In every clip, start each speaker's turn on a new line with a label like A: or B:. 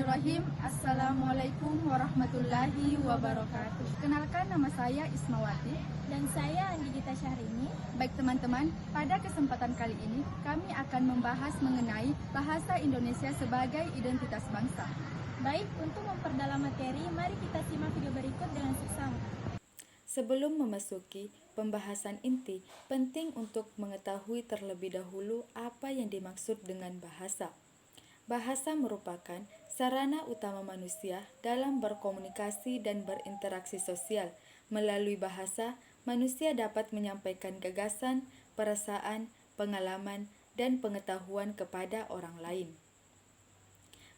A: Bismillahirrahmanirrahim. Assalamualaikum warahmatullahi wabarakatuh. Kenalkan, nama saya Ismawati.
B: Dan saya Andigita Syahrini.
A: Baik teman-teman, pada kesempatan kali ini kami akan membahas mengenai bahasa Indonesia sebagai identitas bangsa.
B: Baik, untuk memperdalam materi, mari kita simak video berikut dengan seksama.
C: Sebelum memasuki pembahasan inti, penting untuk mengetahui terlebih dahulu apa yang dimaksud dengan bahasa. Bahasa merupakan sarana utama manusia dalam berkomunikasi dan berinteraksi sosial. Melalui bahasa, manusia dapat menyampaikan gagasan, perasaan, pengalaman, dan pengetahuan kepada orang lain.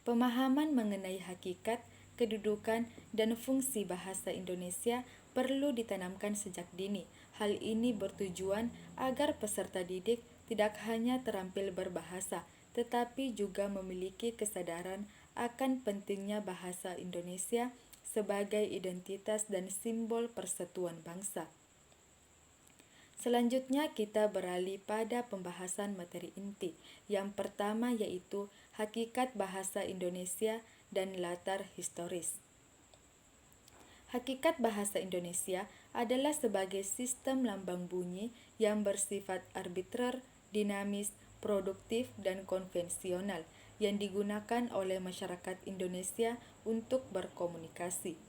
C: Pemahaman mengenai hakikat, kedudukan, dan fungsi bahasa Indonesia perlu ditanamkan sejak dini. Hal ini bertujuan agar peserta didik tidak hanya terampil berbahasa, tetapi juga memiliki kesadaran akan pentingnya bahasa Indonesia sebagai identitas dan simbol persatuan bangsa. Selanjutnya kita beralih pada pembahasan materi inti. Yang pertama yaitu hakikat bahasa Indonesia dan latar historis. Hakikat bahasa Indonesia adalah sebagai sistem lambang bunyi yang bersifat arbitrer, dinamis, produktif, dan konvensional yang digunakan oleh masyarakat Indonesia untuk berkomunikasi.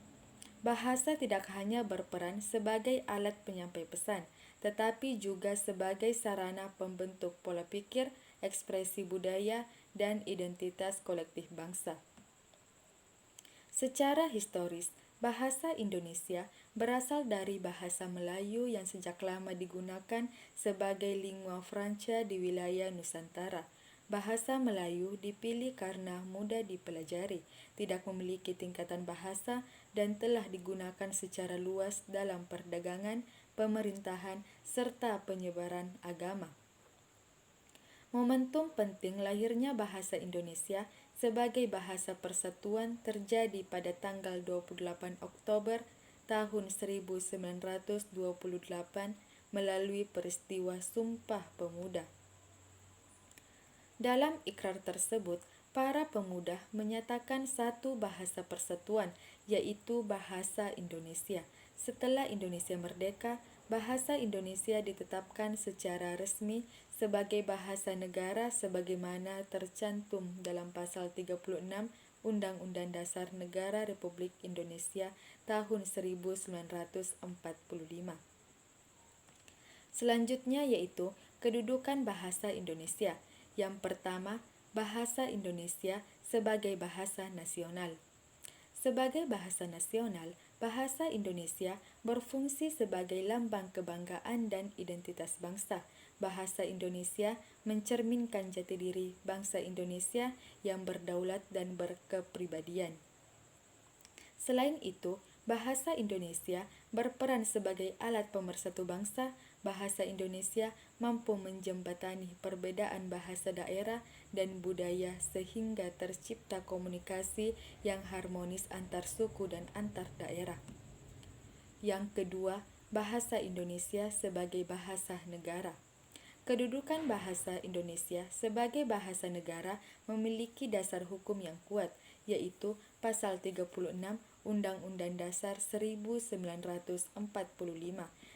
C: Bahasa tidak hanya berperan sebagai alat penyampai pesan, tetapi juga sebagai sarana pembentuk pola pikir, ekspresi budaya, dan identitas kolektif bangsa. Secara historis, bahasa Indonesia berasal dari bahasa Melayu yang sejak lama digunakan sebagai lingua franca di wilayah Nusantara. Bahasa Melayu dipilih karena mudah dipelajari, tidak memiliki tingkatan bahasa, dan telah digunakan secara luas dalam perdagangan, pemerintahan, serta penyebaran agama. Momentum penting lahirnya bahasa Indonesia sebagai bahasa persatuan terjadi pada tanggal 28 Oktober tahun 1928 melalui peristiwa Sumpah Pemuda. Dalam ikrar tersebut, para pemuda menyatakan satu bahasa persatuan, yaitu bahasa Indonesia. Setelah Indonesia merdeka, bahasa Indonesia ditetapkan secara resmi sebagai bahasa negara sebagaimana tercantum dalam pasal 36 Undang-Undang Dasar Negara Republik Indonesia tahun 1945. Selanjutnya yaitu kedudukan bahasa Indonesia. Yang pertama, bahasa Indonesia sebagai bahasa nasional. Sebagai bahasa nasional, bahasa Indonesia berfungsi sebagai lambang kebanggaan dan identitas bangsa. Bahasa Indonesia mencerminkan jati diri bangsa Indonesia yang berdaulat dan berkepribadian. Selain itu, bahasa Indonesia berperan sebagai alat pemersatu bangsa. Bahasa Indonesia mampu menjembatani perbedaan bahasa daerah dan budaya sehingga tercipta komunikasi yang harmonis antar suku dan antar daerah. Yang kedua, bahasa Indonesia sebagai bahasa negara. Kedudukan bahasa Indonesia sebagai bahasa negara memiliki dasar hukum yang kuat, yaitu pasal 36 Undang-Undang Dasar 1945.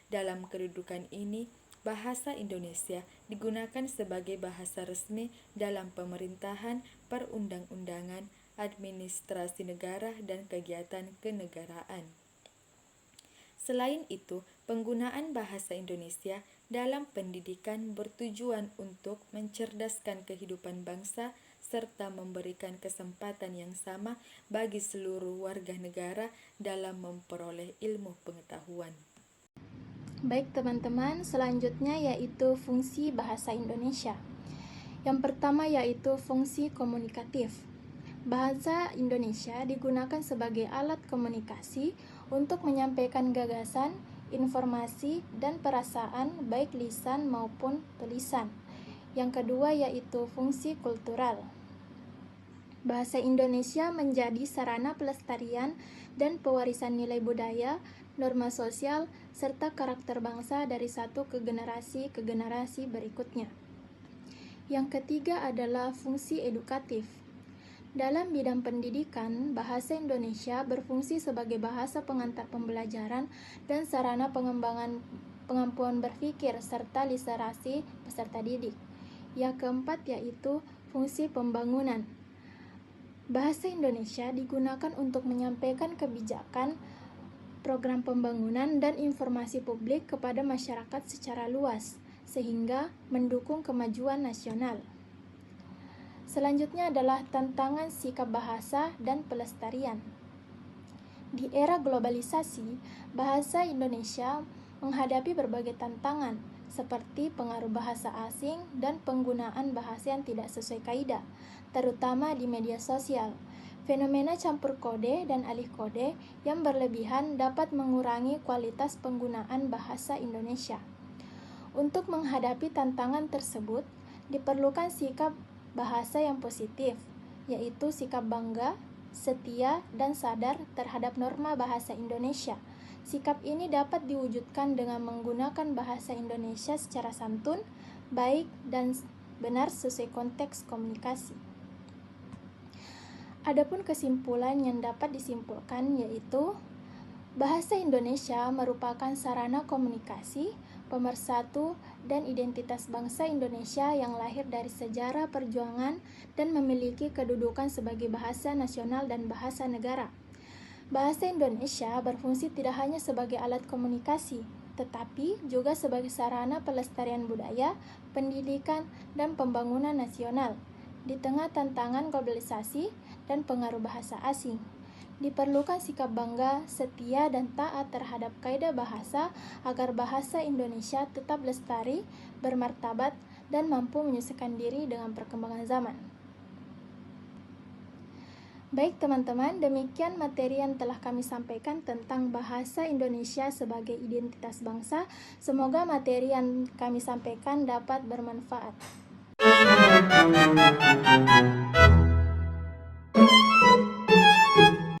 C: Dalam kedudukan ini, bahasa Indonesia digunakan sebagai bahasa resmi dalam pemerintahan, perundang-undangan, administrasi negara, dan kegiatan kenegaraan. Selain itu, penggunaan bahasa Indonesia dalam pendidikan bertujuan untuk mencerdaskan kehidupan bangsa serta memberikan kesempatan yang sama bagi seluruh warga negara dalam memperoleh ilmu pengetahuan.
B: Baik teman-teman, selanjutnya yaitu fungsi bahasa Indonesia. Yang pertama yaitu fungsi komunikatif. Bahasa Indonesia digunakan sebagai alat komunikasi untuk menyampaikan gagasan, informasi, dan perasaan baik lisan maupun tulisan. Yang kedua yaitu fungsi kultural. Bahasa Indonesia menjadi sarana pelestarian dan pewarisan nilai budaya, norma sosial, serta karakter bangsa dari satu ke generasi berikutnya. Yang ketiga adalah fungsi edukatif. Dalam bidang pendidikan, bahasa Indonesia berfungsi sebagai bahasa pengantar pembelajaran dan sarana pengembangan kemampuan berpikir serta literasi peserta didik. Yang keempat yaitu fungsi pembangunan. Bahasa Indonesia digunakan untuk menyampaikan kebijakan, program pembangunan, dan informasi publik kepada masyarakat secara luas, sehingga mendukung kemajuan nasional. Selanjutnya adalah tantangan sikap bahasa dan pelestarian. Di era globalisasi, bahasa Indonesia menghadapi berbagai tantangan, seperti pengaruh bahasa asing dan penggunaan bahasa yang tidak sesuai kaidah, terutama di media sosial. Fenomena campur kode dan alih kode yang berlebihan dapat mengurangi kualitas penggunaan bahasa Indonesia. Untuk menghadapi tantangan tersebut, diperlukan sikap bahasa yang positif, yaitu sikap bangga, setia, dan sadar terhadap norma bahasa Indonesia. Sikap ini dapat diwujudkan dengan menggunakan bahasa Indonesia secara santun, baik, dan benar sesuai konteks komunikasi. Adapun kesimpulan yang dapat disimpulkan yaitu bahasa Indonesia merupakan sarana komunikasi, pemersatu, dan identitas bangsa Indonesia yang lahir dari sejarah perjuangan dan memiliki kedudukan sebagai bahasa nasional dan bahasa negara. Bahasa Indonesia berfungsi tidak hanya sebagai alat komunikasi, tetapi juga sebagai sarana pelestarian budaya, pendidikan, dan pembangunan nasional. Di tengah tantangan globalisasi dan pengaruh bahasa asing, diperlukan sikap bangga, setia, dan taat terhadap kaidah bahasa agar bahasa Indonesia tetap lestari, bermartabat, dan mampu menyesuaikan diri dengan perkembangan zaman. Baik teman-teman, demikian materi yang telah kami sampaikan tentang bahasa Indonesia sebagai identitas bangsa. Semoga materi yang kami sampaikan dapat bermanfaat.